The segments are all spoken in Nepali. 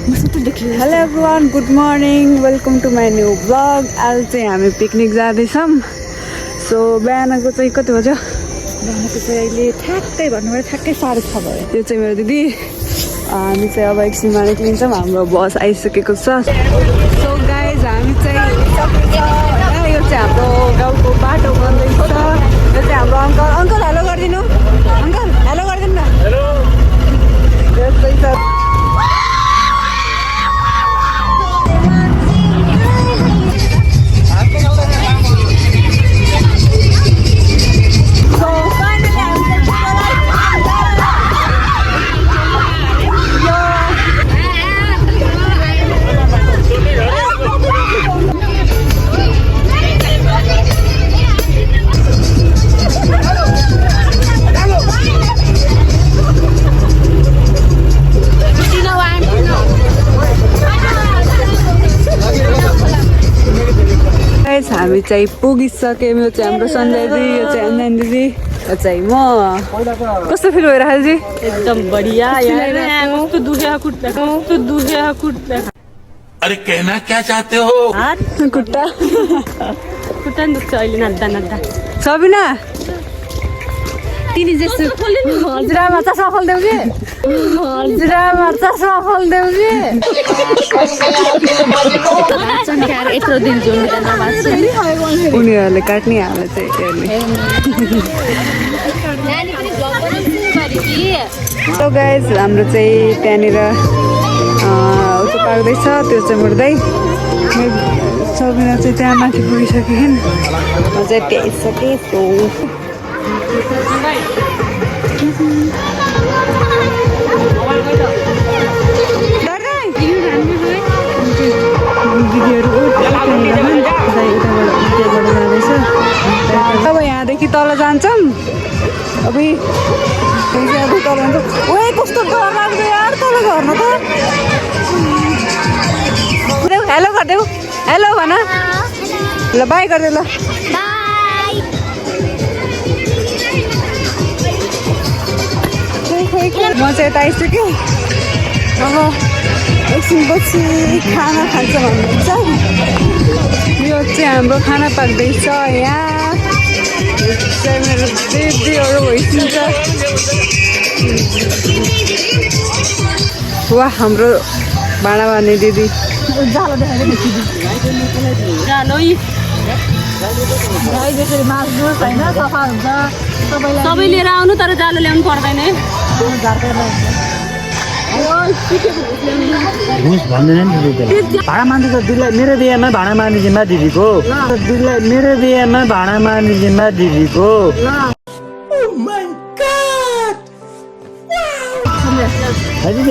Hello everyone, good morning, welcome to my new blog. आज चाहिँ हामी पिकनिक जाँदैछौँ। सो बिहानको चाहिँ कति बज्यो? बिहानको चाहिँ अहिले ठ्याक्कै भन्नुभयो ठ्याक्कै 6:30 भयो। त्यो चाहिँ मेरो दिदी। हामी चाहिँ अब एकछिनमा निक्लिन्छौँ, हाम्रो बस आइसकेको छ। सो गाइज हामी चाहिँ यो चाहिँ हाम्रो गाउँको बाटो बन्दैछ। यो चाहिँ हाम्रो अङ्कल हेलो गरिदिनु, अङ्कल हेलो गरिदिनु न। हेलो। यो चाहिँ छ हामी चाहिँ पुगिसक्यौँ। यो चाहिँ हाम्रो सञ्जय दिदी, यो चाहिँ अन्जन दिदी, यो चाहिँ म। कस्तो फिल भइरहेको जी? एकदम बढ़िया यार। कस्तो दुखेको खुट्टा, कस्तो दुखेको खुट्टा। अरे कहना क्या चाहते हो? खुट्टा खुट्टा दुख्छ अहिले नाच्दा नाच्दा। सबिना तिनी जस्तो हजुरआमा त सफल देऊ कि, हजुरआमा त सफल देऊ कि। यत्रो दिन उनीहरूले काट्ने हाल्छ चाहिँ। सो गाइज हाम्रो चाहिँ त्यहाँनिर उतो पाक्दैछ, त्यो चाहिँ मुर्दै। सबिना चाहिँ त्यहाँ माथि पुगिसकेँ, म चाहिँ त्यहीसकेँ। सो अब यहाँदेखि तल जान्छौँ। अब तल जान्छौँ। ओए कस्तो डर लाग्छ यार तल झर्न त। हेलो गरिदेऊ, हेलो भन ल, बाई गरिदेऊ ल। म चाहिँ यता आइसक्यो। अब एकछिनपछि खाना खान्छ भन्नुहुन्छ। यो चाहिँ हाम्रो खाना पाक्दैछ यहाँ। चाहिँ मेरो दिदीहरू भइसक्छ। वाह, हाम्रो भाँडा बाँध्ने दिदी। जालो जसरी मास्नुहोस् होइन, सफा हुन्छ। सबै लिएर आउनु, तर जालो ल्याउनु पर्दैन है। घुस भन्दैन नि दिदीले। भाडा मान्नु त दिदीलाई मेरो बिहेमा भाडा मार्ने जिम्मा दिदीको। दिदीलाई मेरो बिहेमा भाडा मार्ने जिम्मा दिदीको। दिदी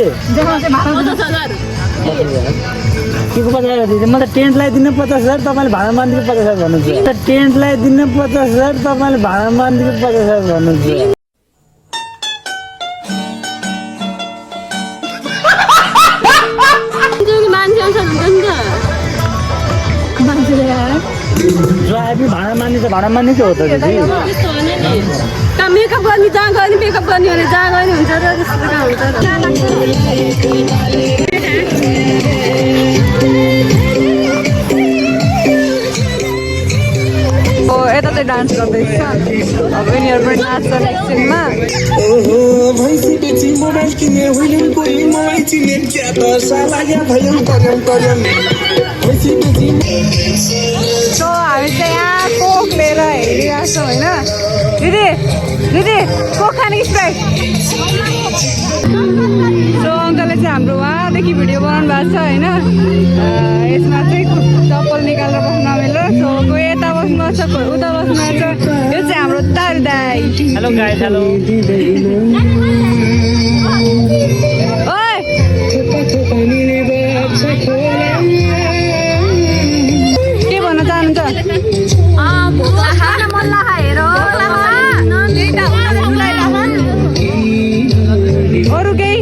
के को 50,000 दिदी? म त टेन्टलाई दिनु 50,000, तपाईँले भाडा मार्नेको 50,000 भन्नुहुन्छ। टेन्टलाई दिनु 50,000, तपाईँले भाडा मार्नेको 50,000 भन्नुहुन्छ। जो आएपछि भाडा मान्ने त भाडा मान्ने के हो त दिदी? मेकअप गर्ने जहाँ गयो भने मेकअप गर्ने भने जहाँ गयो भने हुन्छ र त्यस्तो कहाँ हुन्छ र। यता चाहिँ डान्स गर्दैछ। अब यिनीहरू पनि नाच्छन् एकछिनमा। सो हामी चाहिँ यहाँ कोक लिएर हेरिरहेको छौँ होइन। दिदी दिदी कोक खाने कि स्प्राइट? सो अङ्कलले चाहिँ हाम्रो उहाँदेखि भिडियो बनाउनु भएको छ होइन। यसमा चाहिँ चप्पल निकालेर बस्नु नमिल्छ। सो कोही यता बस्नु भएको छ, कोही उता बस्नु भएको छ। यो चाहिँ हाम्रो तार दाई। Hello guys, hello. के भन्न चाहनुहुन्छ? अरू केही?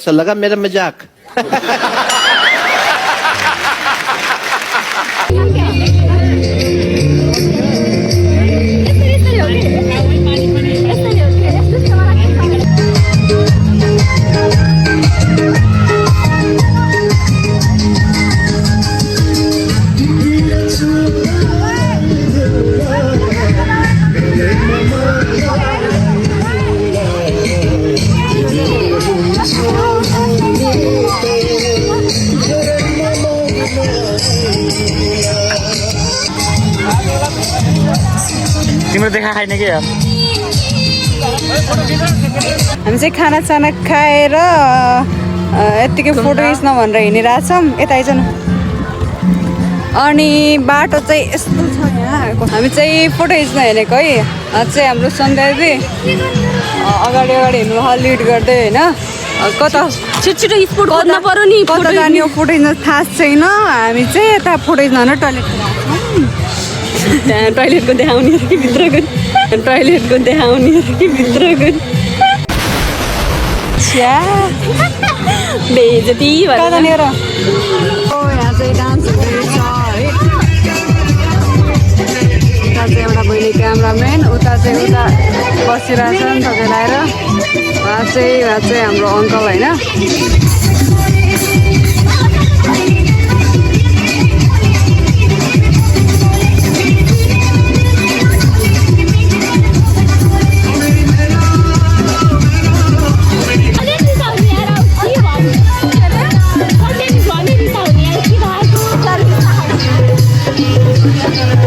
कैसा लगा मेरा मजाक? तिम्रो देखा खाइन के यार हामी चाहिँ खानासाना खाएर यत्तिकै फोटो खिच्न भनेर हिँडिरहेछौँ। यता आइज न। अनि बाटो चाहिँ यस्तो छ यहाँ आएको। हामी चाहिँ फोटो खिच्न हिँडेको है। चाहिँ हाम्रो सन्ध्याजी अगाडि अगाडि हिँड्नु लिड गर्दै होइन। कता छिटो स्पोर्ट गर्नु पर्यो नि। कता जाने हो फोटो खिच्न थाहा छैन। हामी चाहिँ यता फोटो खिच्न टोइलेट टोइलेटको देखाउने कि भित्रको टोइलेटको देखाउने कि भित्रको बेइज्जती कता जाने र? यहाँ चाहिँ डान्स हुँदैछ है। उता चाहिँ एउटा बहिनी क्यामराम्यान, उता चाहिँ उता बसिरहेछ नि त लाएर। उहाँ चाहिँ हाम्रो अङ्कल होइन।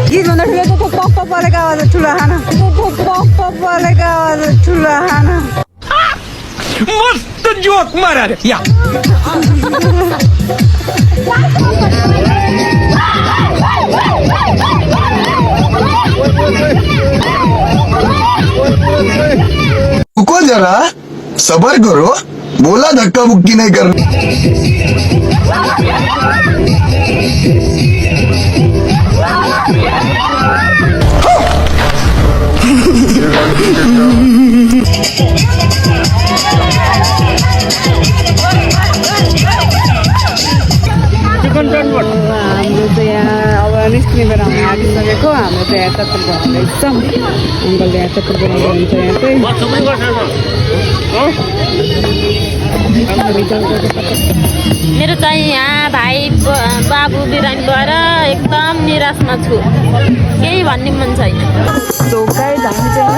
गीत भन्दा ठुलो पप पप पलेको आवाज ठुलो खाना पप पप पलेको आवाज ठुलो खाना मस्त जोक मारा रे या रुको जरा सबर करो बोला धक्का मुक्की नहीं कर हाम्रो चाहिँ यहाँ अब निस्किने बेला हामी आइसकेको। हाम्रो चाहिँ यहाँ चक्कर बनाउँदैछ। अङ्कलले यहाँ चक्कर बनाउनुहुन्छ। यहाँ चाहिँ मेरो चाहिँ यहाँ भाइ बाबु बिरामी भएर एकदम निराशमा छु। केही भन्ने मन छैन। सो गाइस हामी चाहिँ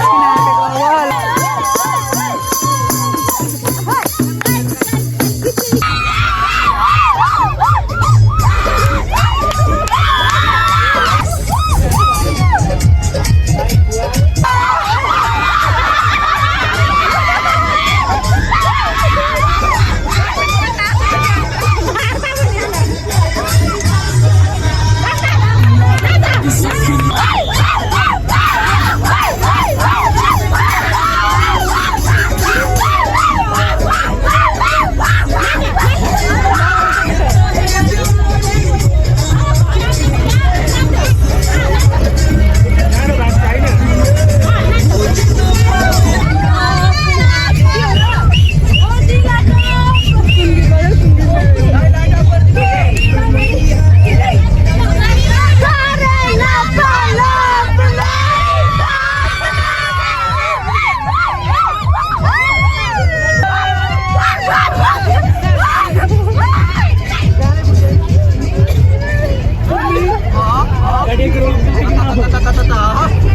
निस्किन आँटेको अब।